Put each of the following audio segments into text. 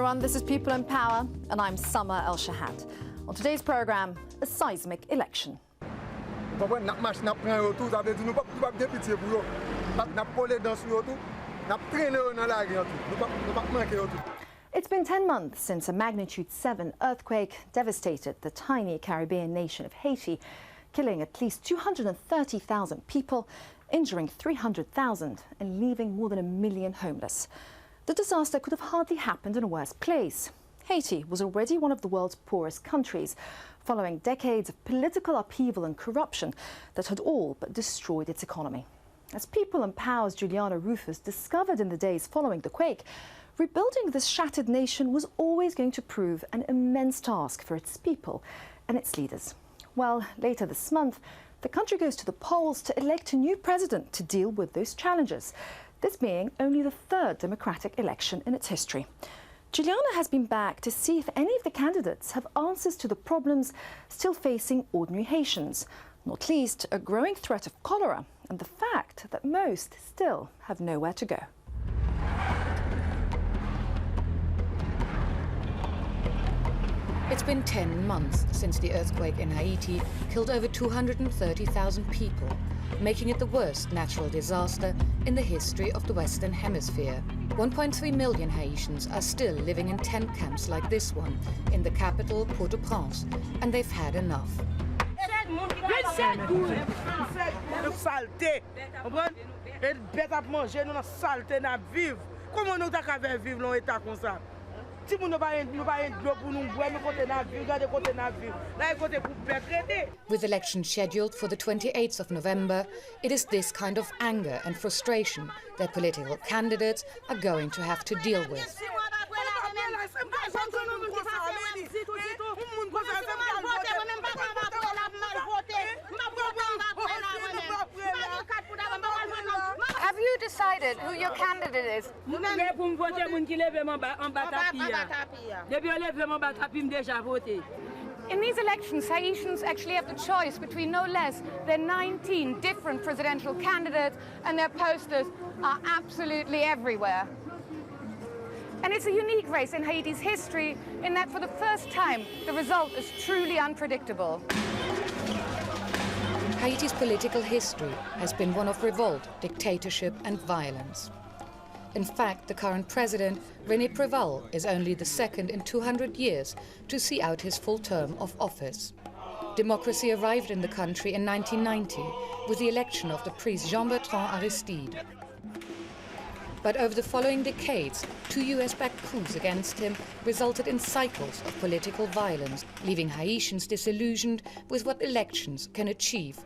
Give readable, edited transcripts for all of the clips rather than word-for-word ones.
everyone, this is People in Power and I'm Summer El Shahad. On today's programme, a seismic election. It's been 10 months since a magnitude 7 earthquake devastated the tiny Caribbean nation of Haiti, killing at least 230,000 people, injuring 300,000 and leaving more than 1 million homeless. The disaster could have hardly happened in a worse place. Haiti was already one of the world's poorest countries, following decades of political upheaval and corruption that had all but destroyed its economy. As People in Power's Juliana Rufus discovered in the days following the quake, rebuilding this shattered nation was always going to prove an immense task for its people and its leaders. Well, later this month, the country goes to the polls to elect a new president to deal with those challenges, this being only the third democratic election in its history. Juliana has been back to see if any of the candidates have answers to the problems still facing ordinary Haitians, not least a growing threat of cholera and the fact that most still have nowhere to go. It's been 10 months since the earthquake in Haiti killed over 230,000 people, making it the worst natural disaster in the history of the Western Hemisphere. 1.3 million Haitians are still living in tent camps like this one in the capital, Port-au-Prince, and they've had enough. With elections scheduled for the 28th of November, it is this kind of anger and frustration that political candidates are going to have to deal with. Have you decided who your candidate is? In these elections, Haitians actually have the choice between no less than 19 different presidential candidates, and their posters are absolutely everywhere. And it's a unique race in Haiti's history in that for the first time, the result is truly unpredictable. Haiti's political history has been one of revolt, dictatorship and violence. In fact, the current president, René Préval, is only the second in 200 years to see out his full term of office. Democracy arrived in the country in 1990 with the election of the priest Jean-Bertrand Aristide. But over the following decades, 2 US-backed coups against him resulted in cycles of political violence, leaving Haitians disillusioned with what elections can achieve.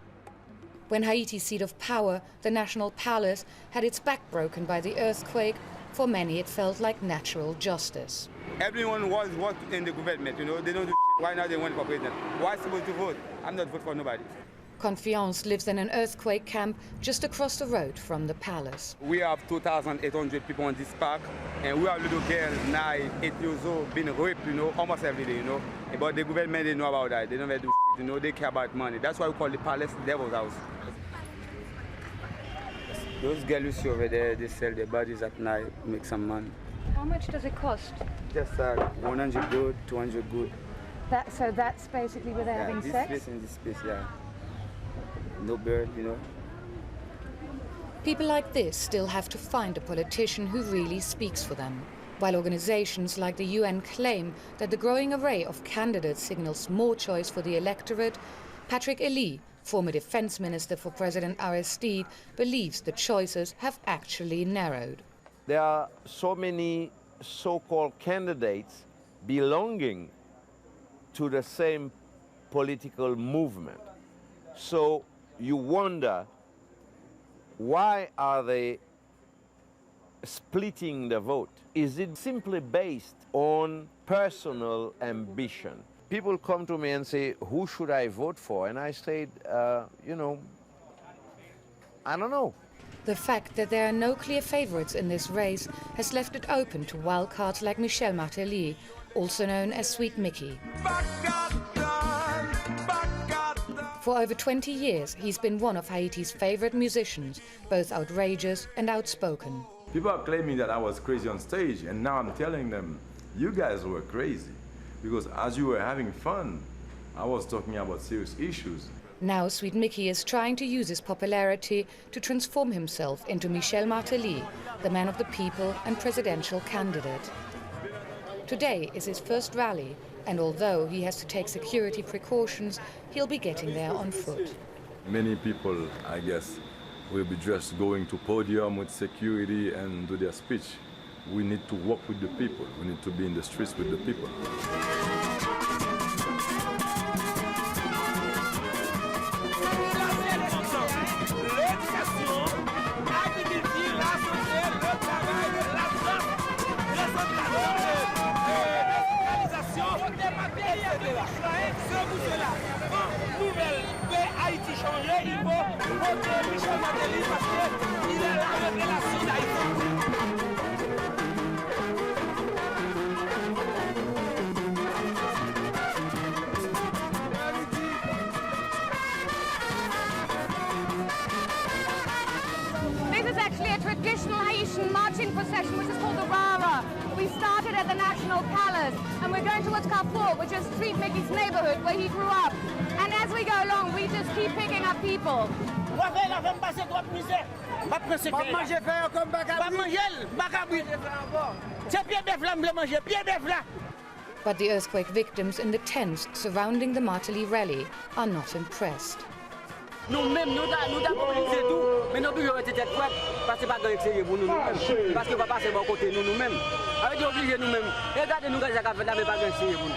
When Haiti's seat of power, the National Palace, had its back broken by the earthquake, for many it felt like natural justice. Everyone was in the government, you know, they don't do shit. Why now they want for president? Why supposed to vote? I'm not voting for nobody. Confiance lives in an earthquake camp just across the road from the palace. We have 2,800 people on this park, and we have little girls, 9, 8 years old, being raped, you know, almost every day, you know. But the government, they know about that. They don't do shit, you know, they care about money. That's why we call the palace devil's house. Those girls you see over there, they sell their bodies at night, make some money. How much does it cost? Just 100 good, 200 good. So that's basically where they're having sex? Space in this space, yeah. No bird, you know. People like this still have to find a politician who really speaks for them. While organizations like the UN claim that the growing array of candidates signals more choice for the electorate, Patrick Elie, former defense minister for President Aristide, believes the choices have actually narrowed. There are so many so-called candidates belonging to the same political movement. So you wonder, why are they splitting the vote? Is it simply based on personal ambition? People come to me and say, who should I vote for? And I say, you know, I don't know. The fact that there are no clear favorites in this race has left it open to wildcards like Michel Martelly, also known as Sweet Mickey. For over 20 years, he's been one of Haiti's favorite musicians, both outrageous and outspoken. People are claiming that I was crazy on stage, and now I'm telling them You guys were crazy, because as you were having fun, I was talking about serious issues. Now Sweet Mickey is trying to use his popularity to transform himself into Michel Martelly, the man of the people and presidential candidate. Today is his first rally, and although he has to take security precautions, he'll be getting there on foot. Many people, I guess, will be just going to podium with security and do their speech. We need to walk with the people. We need to be in the streets with the people. Haïti changer, il faut voter Michel Martelly parce qu'il est la révélation d'Haïti. This is actually a traditional Haitian marching procession, which is called the Rara. We started at the National Palace, and we're going towards Carrefour, which is Sweet Mickey's neighborhood, where he grew up. And as we go along, we just keep picking up people. But the earthquake victims in the tents surrounding the Martelly rally are not impressed. Nous-mêmes, nous avons mobilisé tout, mais nous devons être tête fouette, parce que ce n'est pas grand pour nous-mêmes, parce que ne va pas passer bon côté nous-mêmes. Avec obligé nous-mêmes, regardez-nous quand ça fait là, mais pas grand pour nous.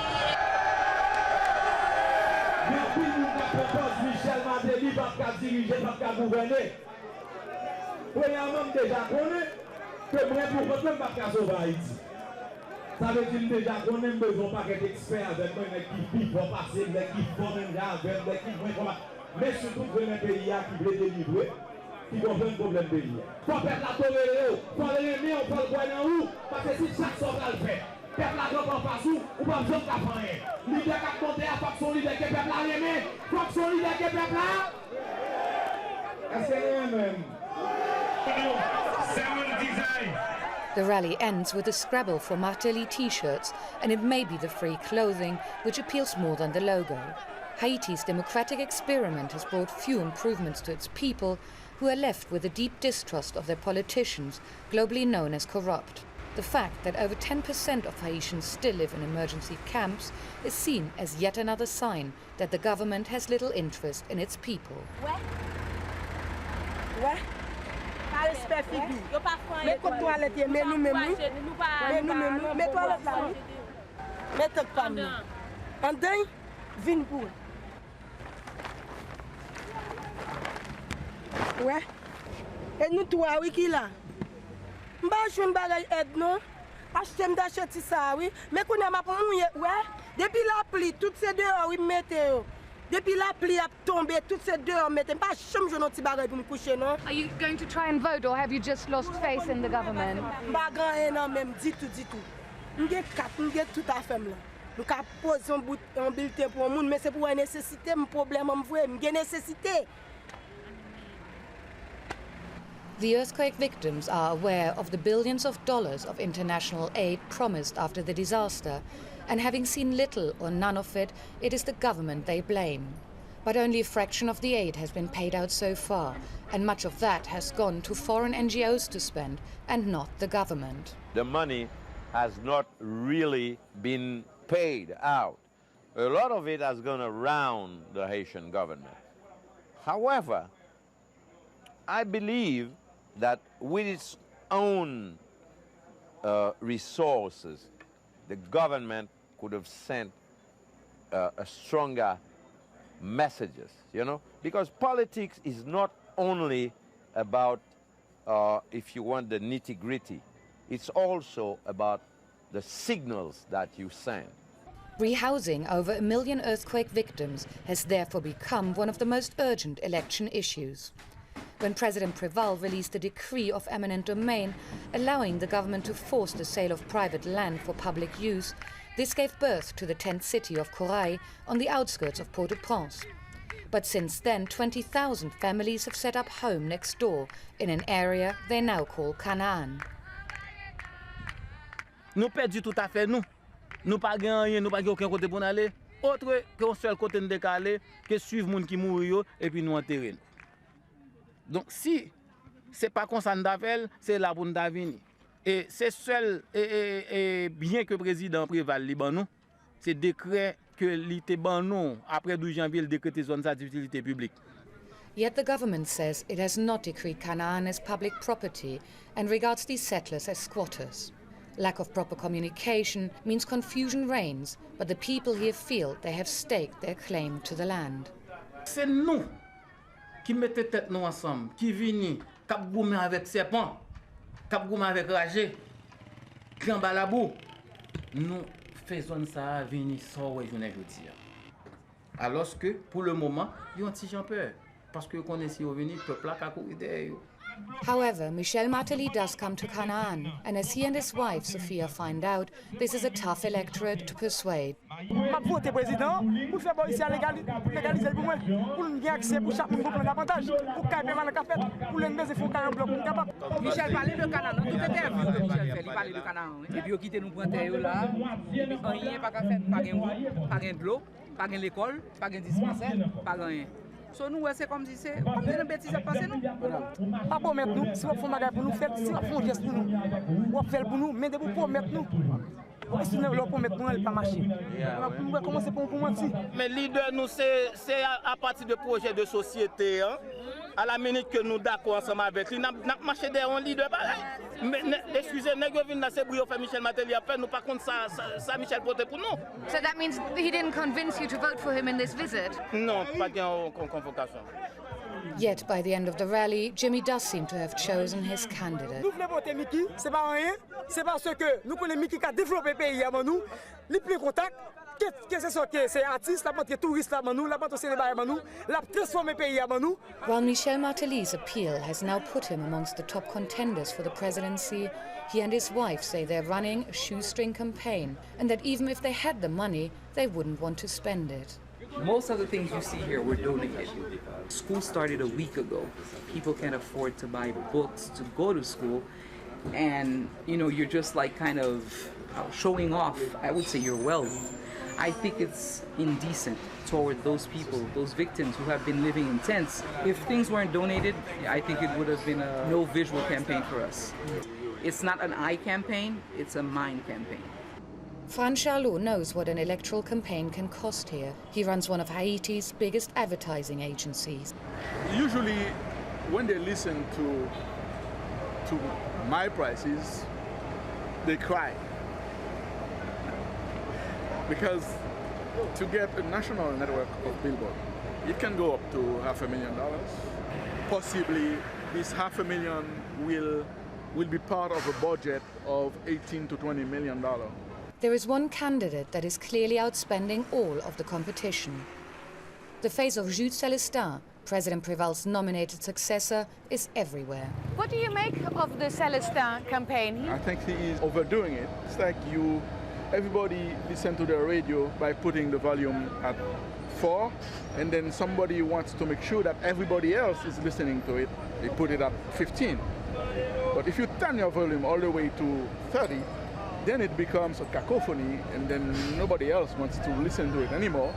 Depuis nous propose Michel Martelly pas diriger, pas gouverner. Premièrement, déjà connaît que moi pour contre pas sauver Haïti. Ça veut dire déjà qu'on a besoin pas d'experts avec moi qui vont passer, qui vont même avec qui vont mais surtout pour un pays qui veut délivrer, qui comprend le problème du pays. Il faut faire la tolérance, il faut l'aimer, on peut le voir dans où, parce que si chaque soldat le fait, peuple la drogue en face où, ou pas besoin de faire rien. Leader qui a monté à faction leader que peuple a aimé, faction leader que peuple a. Est-ce que c'est même? The rally ends with a scrabble for Martelly t-shirts, and it may be the free clothing which appeals more than the logo. Haiti's democratic experiment has brought few improvements to its people, who are left with a deep distrust of their politicians, globally known as corrupt. The fact that over 10% of Haitians still live in emergency camps is seen as yet another sign that the government has little interest in its people. Ouais. Et nous trois, oui, qui là? M'ba joun bagay aide non? Acheter m'dacheti ça, oui. Mais qu'on a ma pour mouiller, ouais. Depuis la pluie, toutes ces dehors, oui, météo. Depuis la pluie a tombé, toutes ces dehors, mettez. M'ba chum joun un petit bagay pour me coucher, non? Are you going to try and vote, or have you just lost faith in the government? M'ba grand non même, dit tout. M'gé quatre, m'gé tout à fait là. Nous ka poser un bulletin pour un monde, mais c'est pour une nécessité, mon problème, m'gé nécessité. The earthquake victims are aware of the billions of dollars of international aid promised after the disaster, and having seen little or none of it, it is the government they blame. But only a fraction of the aid has been paid out so far, and much of that has gone to foreign NGOs to spend, and not the government. The money has not really been paid out. A lot of it has gone around the Haitian government. However, I believe that with its own resources, the government could have sent a stronger messages, you know? Because politics is not only about, if you want, the nitty-gritty. It's also about the signals that you send. Rehousing over 1 million earthquake victims has therefore become one of the most urgent election issues. When President Préval released a decree of eminent domain allowing the government to force the sale of private land for public use, this gave birth to the tent city of Corail on the outskirts of Port-au-Prince. But since then, 20,000 families have set up home next door in an area they now call Canaan. Nous perdons tout à fait, nous. nous pas rien, nous pas aucun côté pour aller, autre qu'un seul côté décalé, que suivre les gens qui mourent et puis nous enterrer. Donc si c'est pas comme ça d'appel, c'est là pour nous venir. Et c'est seul et bien que le président prévale Liban, c'est décret que l'ité ban après 12 janvier le décrété zone d'utilité publique. Yet the government says it has not decreed Canaan as public property and regards these settlers as squatters. Lack of proper communication means confusion reigns, but the people here feel they have staked their claim to the land. C'est nous qui mettons tête nous ensemble, qui venons, cap goumé avec serpent, cap goumé avec ragé, qui en balabou. Nous faisons ça venir sans ouais, je ne veux dire. Alors que pour le moment, ils ont un petit peur. Parce que qu'on est si au venir, le peuple a couru derrière. However, Michel Martelly does come to Canaan, and as he and his wife Sophia find out, this is a tough electorate to persuade. Je vote président pour faire ici légaliser pour moi, pour nous avoir accès pour chaque monde pour prendre davantage, pour qu'il y ait un café, pour nous faire un carré bloc pour nous capable. Michel parlait de Canaan, tout était vu que Michel fait, il parlait de Canaan. Et puis il quitte nous prendre là, rien pas qu'à faire, pas de l'eau, pas de l'école, pas de dispensaire, pas rien. So nous, c'est comme si c'est une bêtise à passer, nous. Pas pour mettre nous, si on fait un bagage pour nous faire, si on fait un geste pour nous, on fait pour nous, mais de pour mettre nous. Si on pour mettre nous, elle ne pas marcher. On va commencer pour mentir. Mais leader, nous, c'est à partir de projets de société, hein, à la minute que nous d'accord ensemble avec lui, nous avons marché derrière un leader. Mais excusez, nous c'est pour faire Michel Martelly à faire, nous par contre, ça Michel vote pour nous. So that means he didn't convince you to vote for him in this visit? Non, pas de convocation. Yet by the end of the rally, Jimmy does seem to have chosen his candidate. Nous voulons voter Mickey, c'est pas rien, c'est parce que nous connaissons Mickey qui a développé le pays avant nous, les plus contacts, que ce soit que c'est artiste, la banque touriste avant nous, la banque aussi avant nous, la transformer le pays avant nous. While Michel Martelly's appeal has now put him amongst the top contenders for the presidency, he and his wife say they're running a shoestring campaign and that even if they had the money, they wouldn't want to spend it. Most of the things you see here were donated. School started a week ago. People can't afford to buy books to go to school. And, you know, you're just like kind of showing off, I would say, your wealth. I think it's indecent toward those people, those victims who have been living in tents. If things weren't donated, I think it would have been a no visual campaign for us. It's not an eye campaign, it's a mind campaign. Fran Charlot knows what an electoral campaign can cost here. He runs one of Haiti's biggest advertising agencies. Usually, when they listen to my prices, they cry. Because to get a national network of billboard, it can go up to $500,000. Possibly, this $500,000 will be part of a budget of $18 to $20 million. There is one candidate that is clearly outspending all of the competition. The face of Jude Celestin, President Préval's nominated successor, is everywhere. What do you make of the Celestin campaign? I think he is overdoing it. It's like everybody listen to the radio by putting the volume at 4, and then somebody wants to make sure that everybody else is listening to it, they put it at 15. But if you turn your volume all the way to 30, then it becomes a cacophony, and then nobody else wants to listen to it anymore.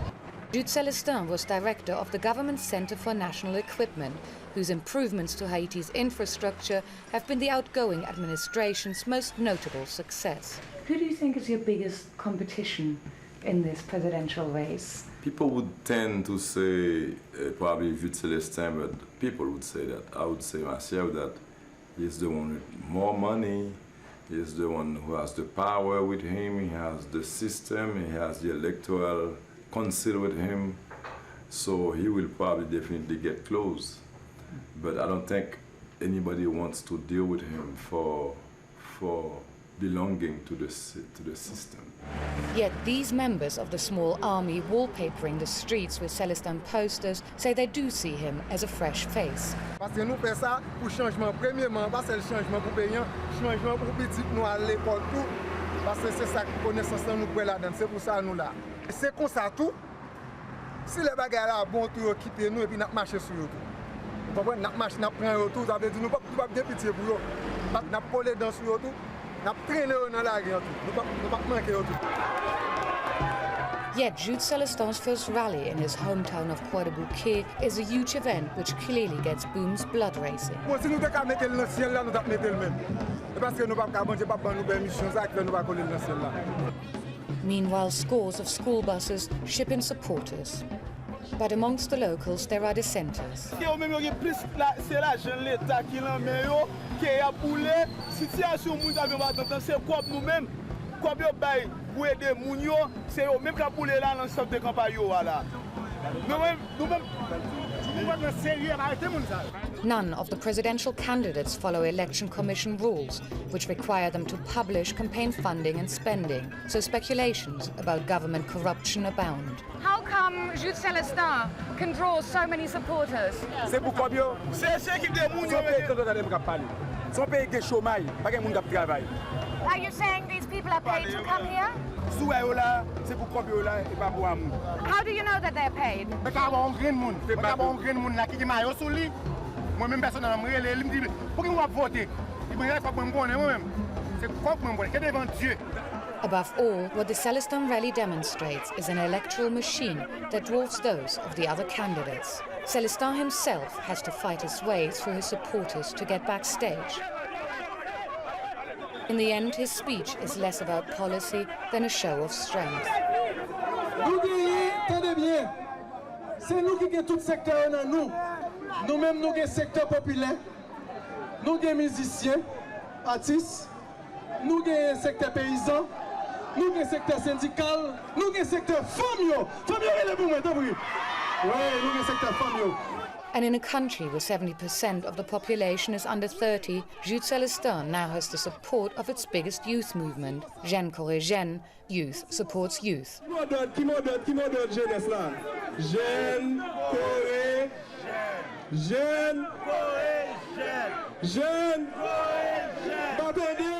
Jude Celestin was director of the government Center for National Equipment, whose improvements to Haiti's infrastructure have been the outgoing administration's most notable success. Who do you think is your biggest competition in this presidential race? People would tend to say probably Jude Celestin, but people would say that. I would say myself that he's the one with more money, he's the one who has the power with him, he has the system, he has the electoral council with him, so he will probably definitely get close. But I don't think anybody wants to deal with him for belonging to the system. Yet these members of the small army wallpapering the streets with Celestin posters say they do see him as a fresh face. Parce que nous faisons ça pour changement. Premièrement, pas c'est le changement pour payant, changement pour petit nous à l'école tout. Parce que c'est ça que connaissance nous pour là-dedans, c'est pour ça nous là. C'est comme ça tout. Si les bagages là bon tout quitter nous et puis n'a marcher sur eux tout. Vous comprenez, n'a marche n'a prend tout, ça veut dire nous pas de pitié pour eux. N'a coller dans sur eux tout. N'a traîner dans la guerre tout. Nous pas manquer tout. Yet Jude Célestin's first rally in his hometown of Croix-de-Bouquet is a huge event which clearly gets Boom's blood racing. Meanwhile, scores of school buses ship in supporters. But amongst the locals, there are dissenters. None of the presidential candidates follow Election Commission rules, which require them to publish campaign funding and spending, so speculations about government corruption abound. How come Jude Célestin can draw so many supporters? Are you saying these people are paid to come here? How do you know that they're paid? Above all, what the Célestin rally demonstrates is an electoral machine that dwarfs those of the other candidates. Célestin himself has to fight his way through his supporters to get backstage. In the end, his speech is less about policy than a show of strength. C'est nous qui avons tout secteur dans nous. Nous-mêmes, nous avons secteur populaire, nous avons musiciens, artistes, nous avons secteur paysan, nous avons secteur syndical, nous avons secteur famille. Famille est pour moi, t'as vu? Oui, nous avons secteur famille. And in a country where 70% of the population is under 30, Jude Célestin now has the support of its biggest youth movement, Jeunes Corégiennes, Youth Supports Youth. Qui m'a donné jeunesse là? Jeunes Corégiennes. Jeunes Corégiennes. Jeunes Corégiennes.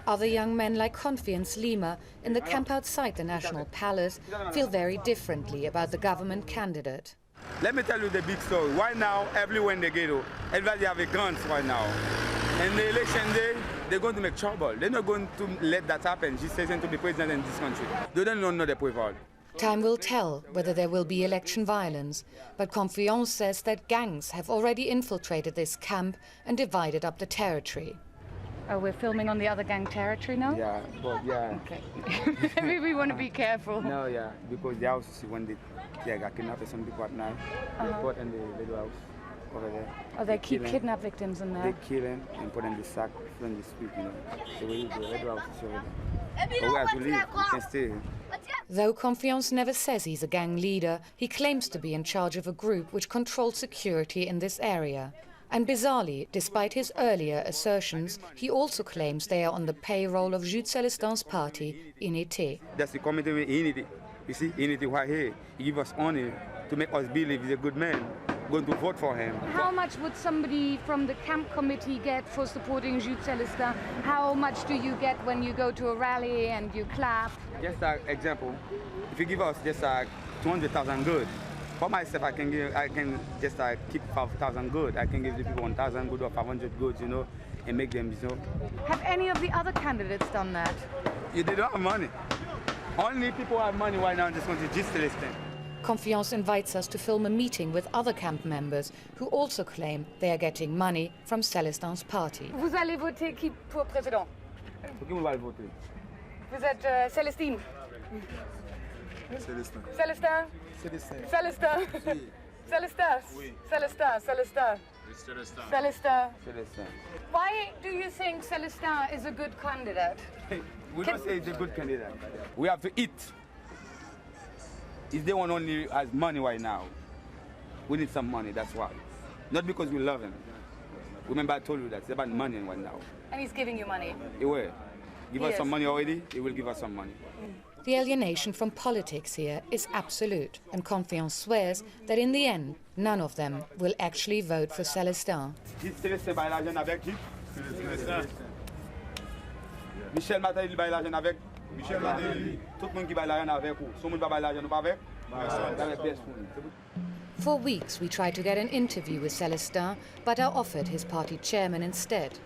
Other young men like Confiance Lima in the camp outside the National Palace feel very differently about the government candidate. Let me tell you the big story. Right now, everywhere in the ghetto, everybody have a guns right now. And the election day, they're going to make trouble. They're not going to let that happen. She's saying to be president in this country. They don't know the preval. Time will tell whether there will be election violence, but Confiance says that gangs have already infiltrated this camp and divided up the territory. Oh, we're filming on the other gang territory now? Yeah, but yeah. Okay. Maybe we want to be careful. No, yeah, because the house, when they got kidnapped, some people at night, they put in the little house over there. Oh, they keep kidnap victims in there? They kill them and put in the sack from the street, you know. So we use the little house over there. But we have to leave, we can stay here. Though Confiance never says he's a gang leader, he claims to be in charge of a group which controls security in this area. And bizarrely, despite his earlier assertions, he also claims they are on the payroll of Jude Célestin's party, Unité. That's the committee with Unity. You see, Unity right here. He gives us honor to make us believe he's a good man, going to vote for him. How much would somebody from the camp committee get for supporting Jude Célestin? How much do you get when you go to a rally and you clap? Just an example, if you give us just 200,000 good, for myself, I can just keep 5,000 good. I can give the people 1,000 good or 500 goods, you know, and make them, you know. Have any of the other candidates done that? They don't have money. Only people who have money right now in this country, just Célestin. Confiance invites us to film a meeting with other camp members who also claim they are getting money from Célestin's party. Vous allez voter qui pour président? Pour qui vous allez voter? Vous êtes Célestine? Célestin. Célestin? Célestin. Célestin. Oui. Célestin. Oui. Célestin. Célestin. Célestin. Célestin. Célestin. Why do you think Célestin is a good candidate? We don't say he's a good candidate. We have to eat. If they want only has money right now, we need some money, that's why. Not because we love him. Remember I told you that, it's about money right now. And he's giving you money? He will. Give us some money already, he will give us some money. The alienation from politics here is absolute, and Confiance swears that in the end, none of them will actually vote for Célestin. Célestin baille l'argent avec qui? Célestin. Michel Matéli baille l'argent avec? Michel Matéli. Tout le monde qui baille l'argent avec ou? Tout le monde va baille l'argent ou pas avec? Avec personne. For weeks we tried to get an interview with Célestin, but are offered his party chairman instead.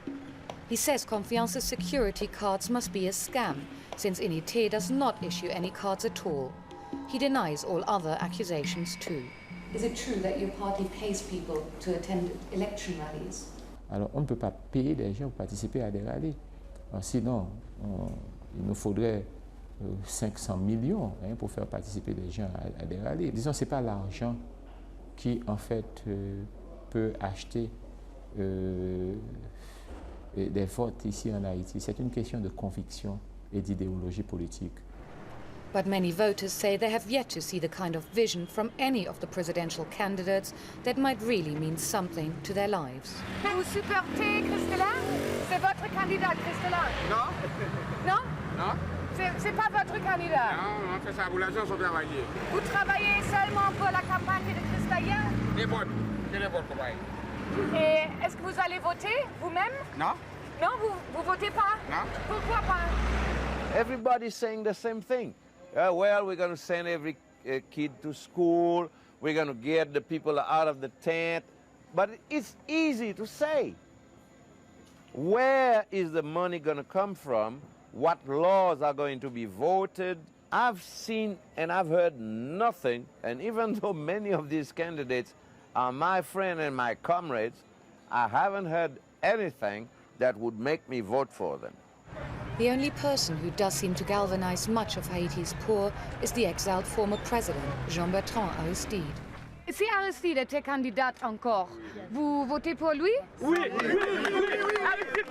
He says Confiance's security cards must be a scam, since Unité does not issue any cards at all. He denies all other accusations too. Is it true that your party pays people to attend election rallies? Alors, on ne peut pas payer des gens pour participer à des rallyes. Sinon, il nous faudrait 500 millions pour faire participer des gens à des rallyes. Disons, ce n'est pas l'argent qui, en fait, peut acheter des votes ici en Haïti. C'est une question de conviction et d'idéologie politique. But many voters say they have yet to see the kind of vision from any of the presidential candidates that might really mean something to their lives. Vous supportez Christella? C'est votre candidat, Christella? Non. Non? Non. C'est pas votre candidat? Non, on fait ça pour l'argent sans travailler. Vous travaillez seulement pour la campagne de Christella? N'importe. C'est n'importe quoi. Et est-ce que vous allez voter vous-même? Non. Non, vous votez pas? Non. Pourquoi pas? Everybody's saying the same thing. Well, we're going to send every kid to school. We're going to get the people out of the tent. But it's easy to say. Where is the money going to come from? What laws are going to be voted? I've seen and I've heard nothing. And even though many of these candidates are my friends and my comrades, I haven't heard anything that would make me vote for them. The only person who does seem to galvanize much of Haiti's poor is the exiled former president, Jean-Bertrand Aristide. Si Aristide était candidat encore, vous votez pour lui? Oui, oui, oui, oui. Aristide,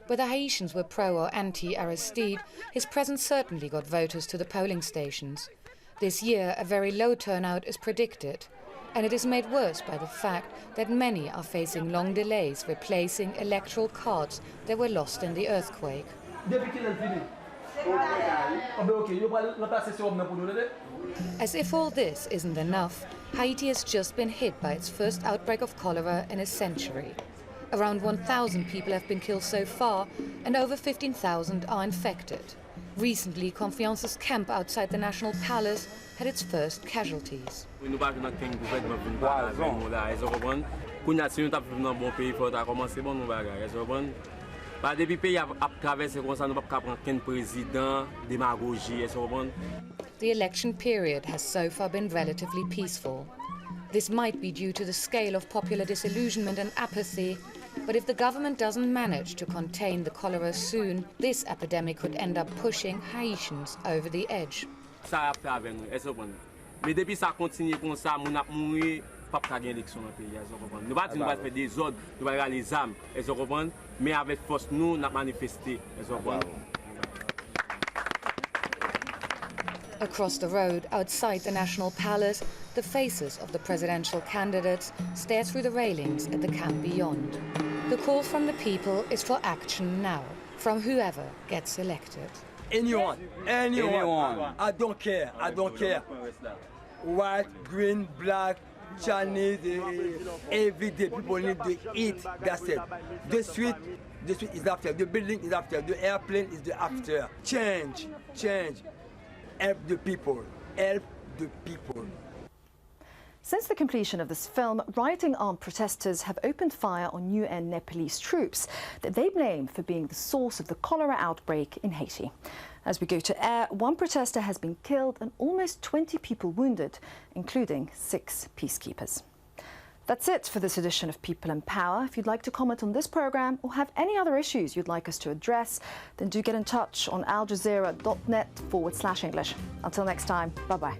Whether Haitians were pro or anti-Aristide, his presence certainly got voters to the polling stations. This year, a very low turnout is predicted. And it is made worse by the fact that many are facing long delays replacing electoral cards that were lost in the earthquake. As if all this isn't enough, Haiti has just been hit by its first outbreak of cholera in a century. Around 1,000 people have been killed so far, and over 15,000 are infected. Recently, Confiance's camp outside the National Palace had its first casualties. The election period has so far been relatively peaceful. This might be due to the scale of popular disillusionment and apathy, but if the government doesn't manage to contain the cholera soon, this epidemic could end up pushing Haitians over the edge. Mais depuis ça continue comme ça, mon a mouru, pas de élection dans le pays. Nous pas dire nous va faire des ordres, nous va avoir les armes, mais avec force nous n'a manifester. Across the road, outside the National Palace, the faces of the presidential candidates stare through the railings at the camp beyond. The call from the people is for action now, from whoever gets elected. Anyone. I don't care. White, green, black, Chinese, every day people need to eat. That's it. The street is after. The building is after. The airplane is the after. Change. Help the people. Since the completion of this film, rioting armed protesters have opened fire on UN Nepalese troops that they blame for being the source of the cholera outbreak in Haiti. As we go to air, one protester has been killed and almost 20 people wounded, including 6 peacekeepers. That's it for this edition of People in Power. If you'd like to comment on this programme or have any other issues you'd like us to address, then do get in touch on aljazeera.net/English. Until next time, bye-bye.